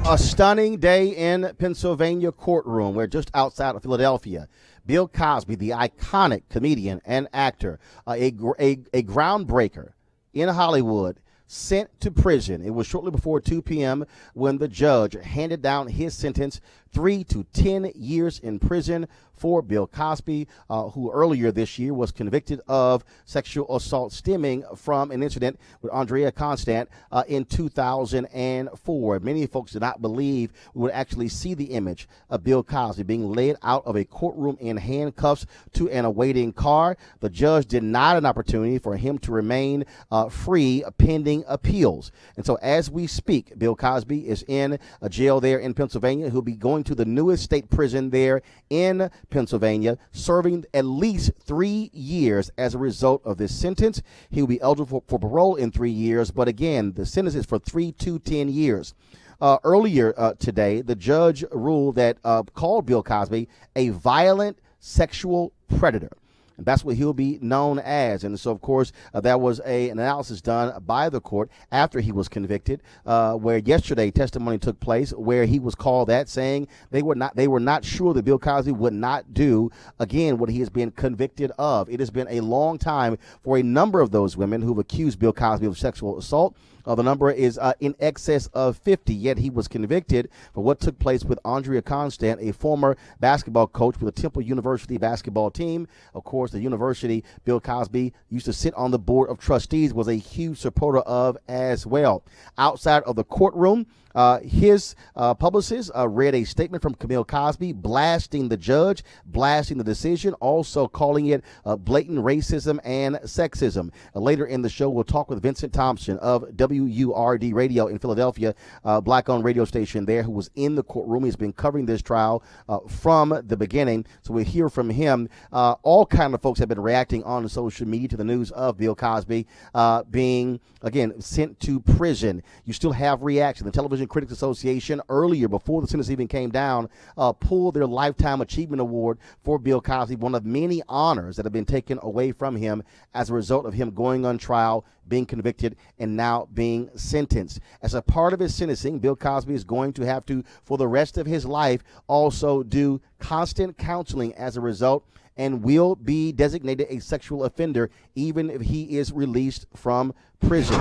A stunning day in Pennsylvania courtroom where just outside of Philadelphia, Bill Cosby, the iconic comedian and actor, a groundbreaker in Hollywood, sent to prison. It was shortly before 2 p.m. when the judge handed down his sentence, 3 to 10 years in prison for Bill Cosby, who earlier this year was convicted of sexual assault stemming from an incident with Andrea Constant in 2004. Many folks did not believe we would actually see the image of Bill Cosby being led out of a courtroom in handcuffs to an awaiting car. The judge denied an opportunity for him to remain free pending appeals. And so as we speak, Bill Cosby is in a jail there in Pennsylvania. He'll be going to the newest state prison there in Pennsylvania, serving at least 3 years as a result of this sentence. He'll be eligible for parole in 3 years, but again, the sentence is for 3 to 10 years. Earlier today, the judge ruled that called Bill Cosby a violent sexual predator. And that's what he'll be known as. And so, of course, that was an analysis done by the court after he was convicted, where yesterday testimony took place where he was called that, saying they were not sure that Bill Cosby would not do, again, what he has been convicted of. It has been a long time for a number of those women who've accused Bill Cosby of sexual assault. The number is in excess of 50, yet he was convicted for what took place with Andrea Constant, a former basketball coach with the Temple University basketball team. Of course, the university Bill Cosby used to sit on the board of trustees, was a huge supporter of as well. Outside of the courtroom, his publicist read a statement from Bill Cosby blasting the judge, blasting the decision, also calling it blatant racism and sexism. Later in the show, we'll talk with Vincent Thompson of WURD Radio in Philadelphia, black-owned radio station there, who was in the courtroom. He's been covering this trial from the beginning, so we'll hear from him. All kind of folks have been reacting on social media to the news of Bill Cosby being, again, sent to prison. You still have reaction. The Television Critics Association earlier, before the sentence even came down, pulled their Lifetime Achievement Award for Bill Cosby, one of many honors that have been taken away from him as a result of him going on trial, being convicted, and now being sentenced. As a part of his sentencing, Bill Cosby is going to have to, for the rest of his life, also do constant counseling as a result, and will be designated a sexual offender even if he is released from prison.